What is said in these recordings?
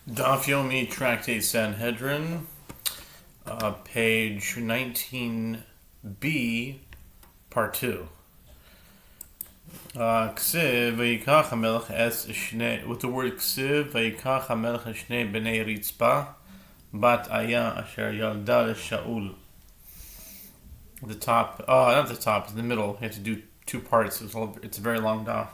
Daf Yomi Tractate Sanhedrin, page 19b, part 2. Ksiv vayikach hamelech es shnei, with the word ksiv vayikach hamelech es shnei bnei ritzpa bat aya asher yalda Shaul. The top, not the top, it's the middle. You have to do two parts. It's a very long daf.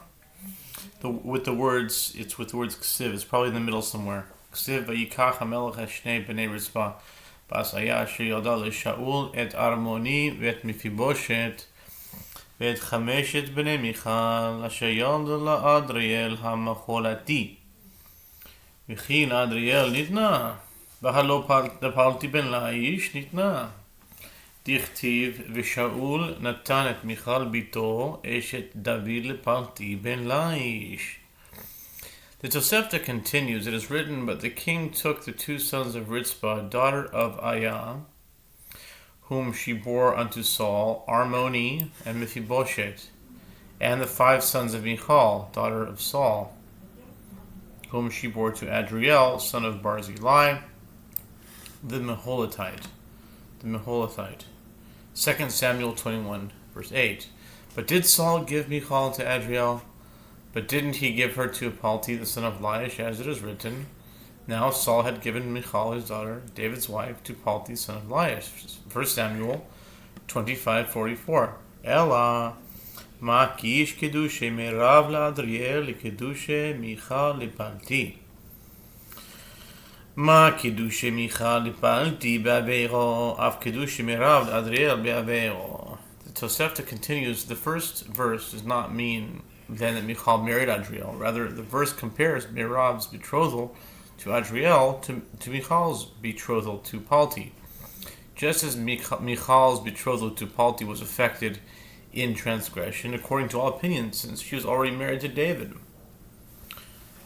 With the words ksiv. It's probably in the middle somewhere. Ksiv vayikach hamelech es shnei bnei ritzpa bat aya asher yalda Shaul et Armoni vet Mifiboshet ואת חמשת בני מיכל אשר ילדו לאדריאל המחולתי וכי לאדריאל ניתנה והלא פעלתי בן לאיש ניתנה דכתיב ושאול נתן את מיכל ביתו אשת דוד לפעלתי בן לאיש. The Tosefta continues, it is written, but the king took the two sons of Ritzpah, daughter of Ayah, whom she bore unto Saul, Armoni and Mephibosheth, and the 5 sons of Michal, daughter of Saul, whom she bore to Adriel, son of Barzillai, the Meholatite. 2 Samuel 21, verse 8. But did Saul give Michal to Adriel? But didn't he give her to Palti, the son of Laish, as it is written? Now Saul had given Michal, his daughter, David's wife, to Palti, son of Laish. 1 Samuel 25:44. Ella ma kish kedushe merav laadriel kedushe Michal lipalti. Ma kedushe Michal lipalti be'aveiro af kedushe merav laadriel be'aveiro. The Tosefta continues, the first verse does not mean then that Michal married Adriel. Rather, the verse compares Merav's betrothal to Adriel to Michal's betrothal to Palti. Just as Michal's betrothal to Palti was affected in transgression, according to all opinions, since she was already married to David.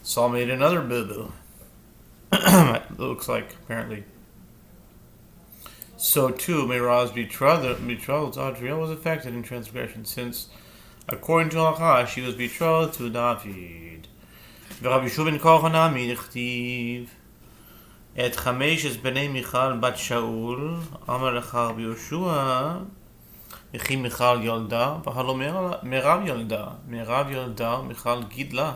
Saul made another boo-boo. It looks like, apparently. So too, Merav's betrothal to Adriel was affected in transgression, since, according to Halacha, she was betrothed to David. ורבי יהושע בן קורחה נמי דכתיב את 5 בני מיכל בת שאול אמר לך רבי יהושע וכי מיכל ילדה והלא מרב ילדה מיכל גידלה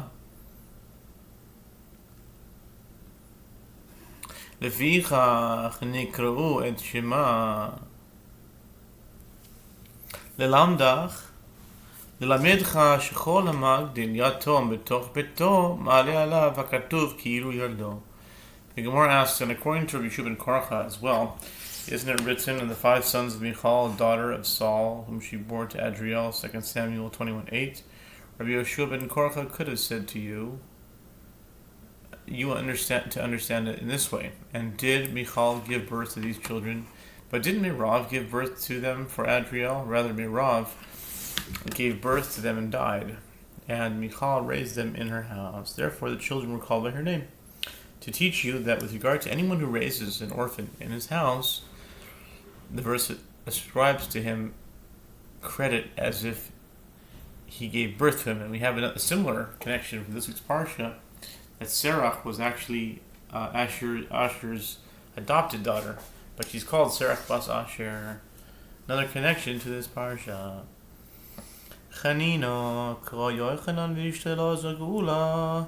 לפיכך נקראו את שמה ללמדך שכל המגדיל יתום בתוך ביתו מעלה עליו הכתוב כאילו ילדו. The Gemara asks, and according to Rabbi Yehoshua ben Korcha as well, isn't it written in the 5 sons of Michal, daughter of Saul, whom she bore to Adriel, 2 Samuel 21:8? Rabbi Yehoshua ben Korcha could have said to you, understand it in this way, and did Michal give birth to these children? But didn't Merav give birth to them for Adriel? Rather, Merav gave birth to them and died, and Michal raised them in her house. Therefore, the children were called by her name. To teach you that with regard to anyone who raises an orphan in his house, the verse ascribes to him credit as if he gave birth to him. And we have a similar connection from this week's parsha, that Serach was actually Asher's adopted daughter, but she's called Serach bas Asher. Another connection to this parsha. חנינה קרא יוחנן ואשתו זגולה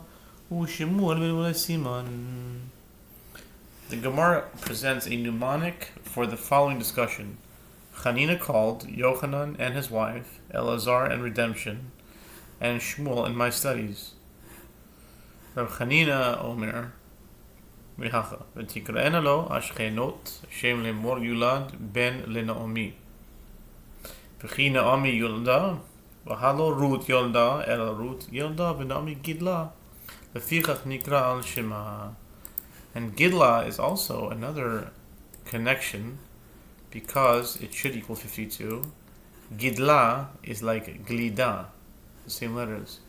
ושמואל ולולד סימן. The Gemara presents a mnemonic for the following discussion. Chanina called Yochanan and his wife, Elazar and redemption, and Shmuel and my studies. Rav Chanina Omer Mihacha v'tikraena lo ashkenot shem lemor yulad ben leNaomi v'chi Naomi yulda v'halo Ruth yolda el Ruth yolda v'Naomi gidla v'fichach nikra al shema. And gidla is also another connection because it should equal 52. Gidla is like glida, the same letters.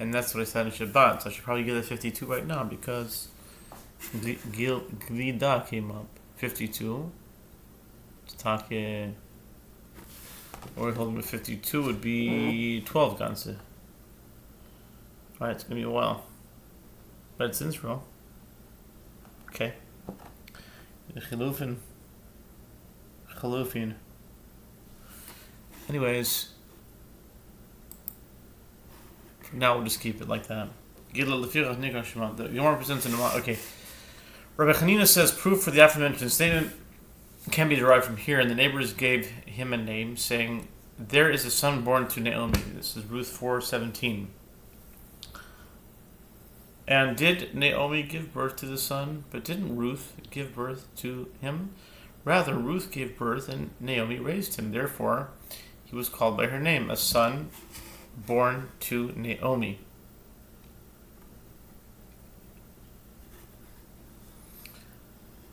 And that's what I said in Shabbat, so I should probably get that 52 right now because glida came up. 52. Take. Or we're holding with 52 would be 12 ganze. Alright, it's going to be a while. But it's Israel. Okay. Chalufin. Anyways, for now we'll just keep it like that. The Gemara presents in okay. Rabbi Hanina says proof for the aforementioned statement can be derived from here, and the neighbors gave him a name, saying, "There is a son born to Naomi." This is Ruth 4:17. And did Naomi give birth to the son? But didn't Ruth give birth to him? Rather, Ruth gave birth, and Naomi raised him. Therefore, he was called by her name, a son born to Naomi.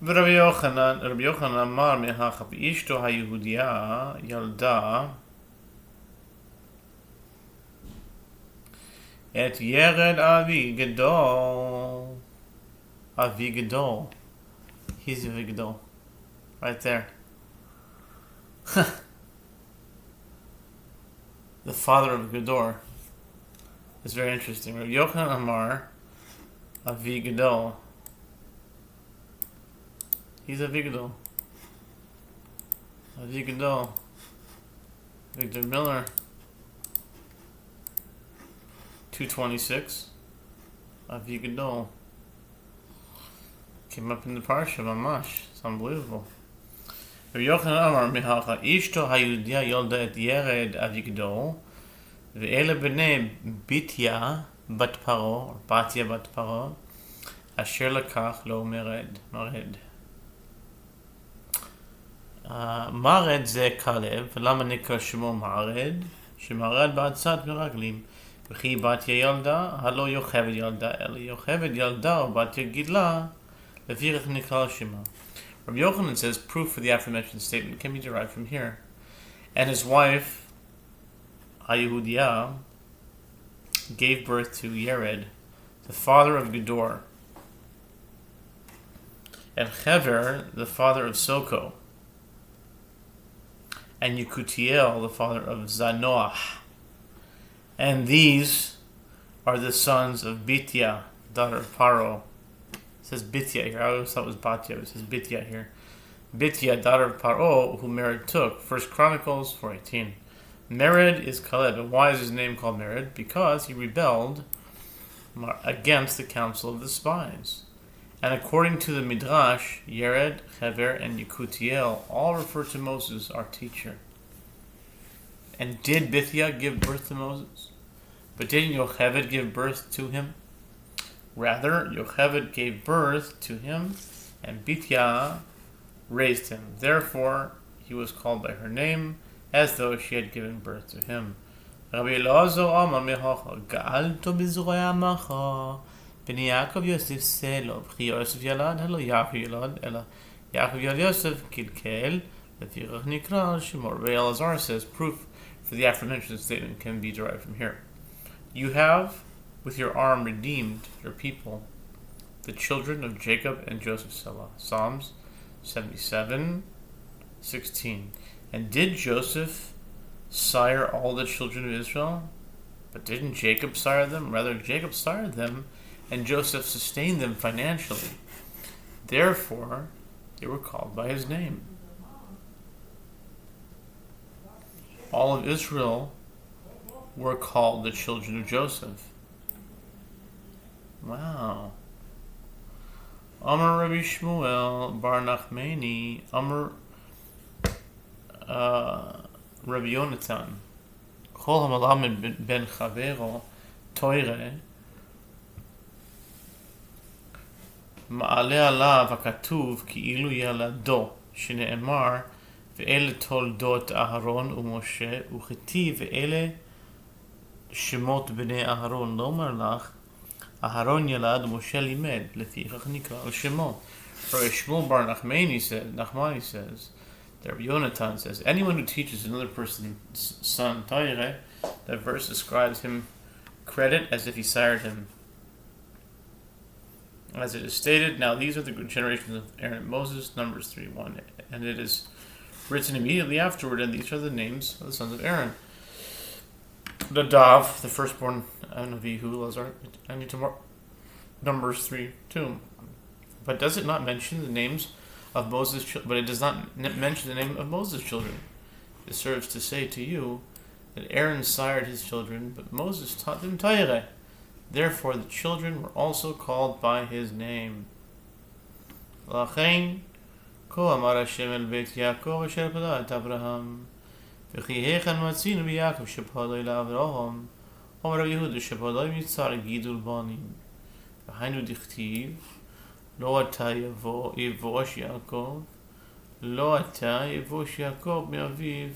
Rabbi Yochanan אמר מהכה ואשתו היהודייה ילדה את ירד אבי גדול. Avi Gadol. He's Avi Gadol. Right there. The father of Gador. It's very interesting. Rabbi Yochanan Amar Avi Gadol. He's Avi Gadol. Avi Gadol. Victor Miller. 226. Avi Gadol. Came up in the Parsha, Mamash. It's unbelievable. Rabbi Yochanan Amar Mihalcha Ishto Hayudia Yolda et Yered Avi Gadol Ve'ele B'nei Bitya Bat Paro or Batya Bat Paro Asher Lakach Lo Mered Mared Ze Kalev Lama Nikra Shemo Mared Shemared Ba'atzat Meraglim V'chi Batya Yolda Halo Yocheved Yolda Eli Yocheved Yolda O Batya Gidla Levirach Nikra Shema. Rabbi Yochanan says proof for the aforementioned statement can be derived from here. And his wife, Yehudiah, gave birth to Yered, the father of Gedor, and Hever, the father of Soko, and Yekutiel, the father of Zanoah. And these are the sons of Bitya, daughter of Paro. It says Bitya here. I always thought it was Batya. It says Bitya here. Bitya, daughter of Paro, who Mered took. 1 Chronicles 4:18. Mered is Caleb. And why is his name called Mered? Because he rebelled against the council of the spies. And according to the Midrash, Yered, Hever, and Yekutiel all refer to Moses, our teacher. And did Bitya give birth to Moses? But didn't Yocheved give birth to him? Rather, Yocheved gave birth to him, and Bitya raised him. Therefore, he was called by her name, as though she had given birth to him. Rabbi Elazar Amar Mehocha Ga'alto b'zurei amacha b'nei Yaakov Yosef Selo b'chi Yosef Yalad Helo Yaakov Yalad Ela Yaakov Yalad Yosef Kilkel Levirach Nikra al Shemo. Rabbi Elazar says proof for the aforementioned statement can be derived from here. You have with your arm redeemed your people, the children of Jacob and Joseph Selah. Psalms 77:16. And did Joseph sire all the children of Israel? But didn't Jacob sire them? Rather, Jacob sired them, and Joseph sustained them financially. Therefore, they were called by his name. All of Israel were called the children of Joseph. Wow. Amar Rabbi Shmuel Bar Nachmani Amar Rabbi Yonatan Chol HaMalamed Ben Chavero Toire Ma'ale Alav HaKatuv Ki'ilu Yalado Shne'emar Ve'ele Toldot Aharon U'Moshe U'Chiti Ve'ele Shemot B'nei Aharon Lomar Lach Aharon Yalad Moshe Limed Lefichach Nikra Al Shemo. Rabbi Shmuel Bar Nachmani says, Rabbi Yonatan says, anyone who teaches another person's son Torah, that verse ascribes him credit as if he sired him. As it is stated, now these are the generations of Aaron and Moses, Numbers 3:1, and it is written immediately afterward, and these are the names of the sons of Aaron. Nadav, the firstborn of Yehu, Lazar. I need to Numbers 3:2. But does it not mention the names of Moses? But it does not mention the name of Moses' children. It serves to say to you that Aaron sired his children, but Moses taught them Torah. Therefore, the children were also called by his name. Lachein, ko amar Hashem el Beit Yaakov asher pada et Abraham, v'chi hechan matzinu b'Yaakov shepadoi la'Avraham, Omer Rav Yehuda shepadoi mitzar gidul banim, v'hainu dichtiv, lo ata yivosh Yaakov, lo ata yivosh Yaakov me'aviv,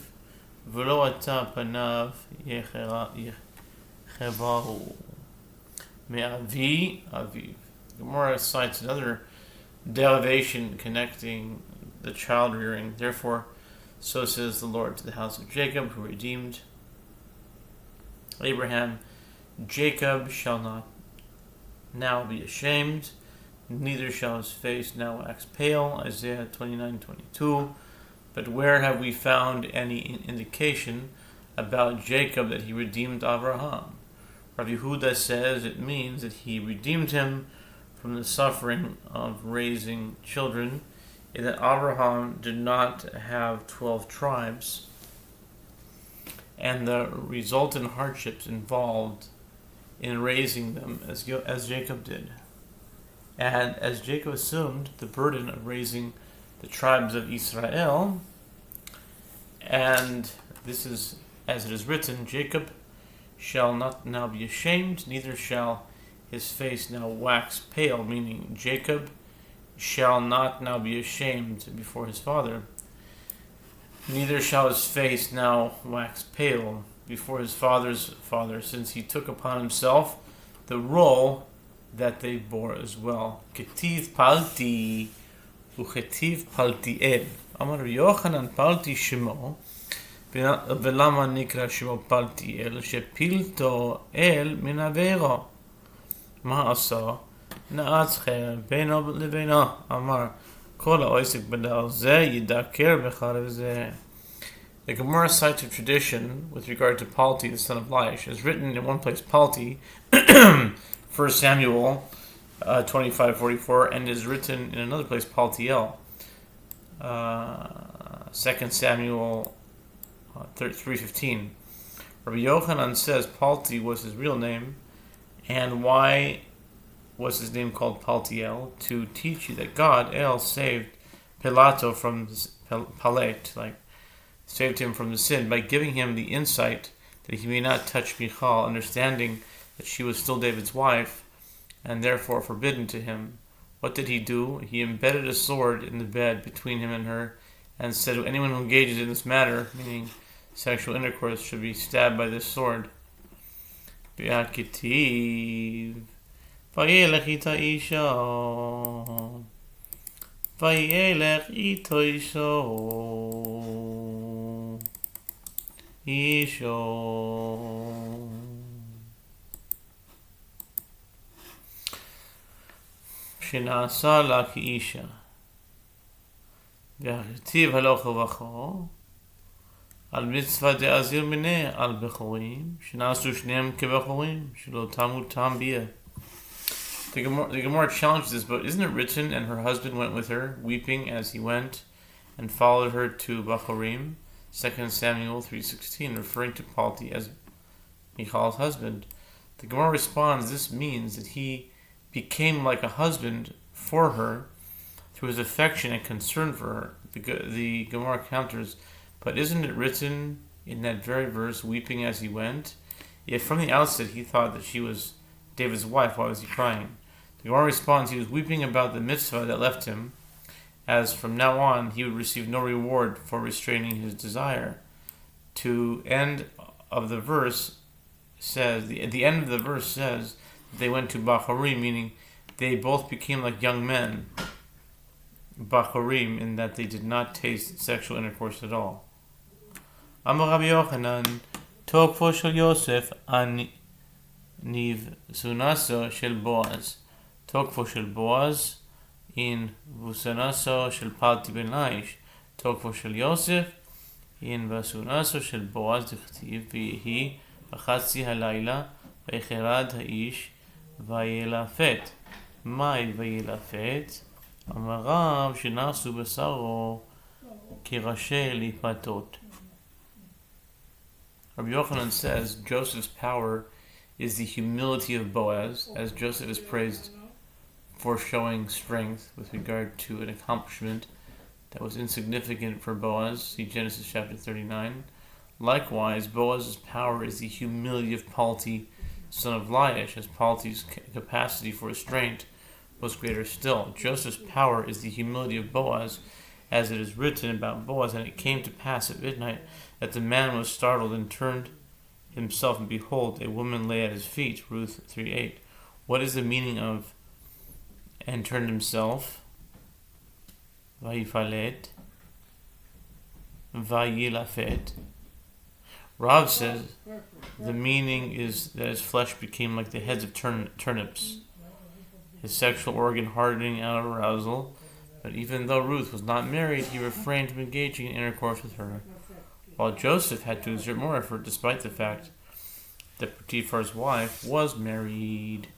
v'lo ata panav yechevahu. Me'avi aviv. Gemara cites another derivation connecting the child rearing. Therefore, so says the Lord to the house of Jacob, who redeemed Abraham, Jacob shall not now be ashamed, neither shall his face now wax pale. Isaiah 29:22. But where have we found any indication about Jacob that he redeemed Abraham? Rav Yehuda says it means that he redeemed him from the suffering of raising children, in that Abraham did not have 12 tribes, and the resultant hardships involved in raising them as Jacob did. And as Jacob assumed the burden of raising the tribes of Israel, and this is as it is written, Jacob shall not now be ashamed, neither shall his face now wax pale, meaning Jacob shall not now be ashamed before his father, neither shall his face now wax pale before his father's father, since he took upon himself the role that they bore as well. Ketiv palti uchetiv paltiel. Amar Yochanan palti shemo, ולמה נקרא שמו פלטיאל? שפילתו אל מן עבירו. מה עשה? נעץ חרב בינו לבינו. אמר כל העוסק בדבר זה ידקר בחרב זה. The Gemara cites a tradition with regard to Palti, the son of Laish. It's written in one place Palti, 1 Samuel 25:44, and is written in another place Paltiel, 2 Samuel 3:15. Rabbi Yochanan says Palti was his real name, and why was his name called Paltiel? To teach you that God, El, saved Pilato from Palet, saved him from the sin by giving him the insight that he may not touch Michal, understanding that she was still David's wife, and therefore forbidden to him. What did he do? He embedded a sword in the bed between him and her, and said to anyone who engages in this matter, meaning sexual intercourse, should be stabbed by this sword. V'aketiv vayelech ita isha vayelech ito isho שנעשה לה כאישה. והכתיב הלוך ובכו על מצווה דאזיר מיני על בכורים שנעשו שניהם כבכורים שלא תמו תם ביה. The Gemara challenges this, but isn't it written, and her husband went with her, weeping as he went, and followed her to Bachorim, 2 Samuel 3:16, referring to Palti as Michal's husband. The Gemara responds, this means that he became like a husband for her through his affection and concern for her. The Gemara counters, but isn't it written in that very verse, weeping as he went? If from the outset he thought that she was David's wife, why was he crying? The Gemara responds, he was weeping about the mitzvah that left him, as from now on he would receive no reward for restraining his desire. The end of the verse says they went to Bachorim, meaning they both became like young men, Bachorim, in that they did not taste sexual intercourse at all. Amar Rabbi Yochanan, Tokfo shel Yosef aniv sunaso shel Boaz. Tokfo shel Boaz in vusunaso shel Palti ben Laish. Tokfo shel Yosef in vusunaso shel Boaz dichtiv v'yehi v'chatzi halayla v'echerad ha'ish v'yelafet. Mai vayilafet. Amarav shenasu besaro kirashe lipatot. Rabbi Yochanan says Joseph's power is the humility of Boaz, as Joseph is praised for showing strength with regard to an accomplishment that was insignificant for Boaz. See Genesis chapter 39. Likewise, Boaz's power is the humility of Palti, son of Laish, as Palti's capacity for restraint was greater still. Joseph's power is the humility of Boaz, as it is written about Boaz, and it came to pass at midnight that the man was startled and turned himself, and behold, a woman lay at his feet. Ruth 3:8. What is the meaning of and turned himself? Vayifalet. Vayilafet. Rav says the meaning is that his flesh became like the heads of turnips, his sexual organ hardening out of arousal. But even though Ruth was not married, he refrained from engaging in intercourse with her, while Joseph had to exert more effort despite the fact that Potiphar's wife was married.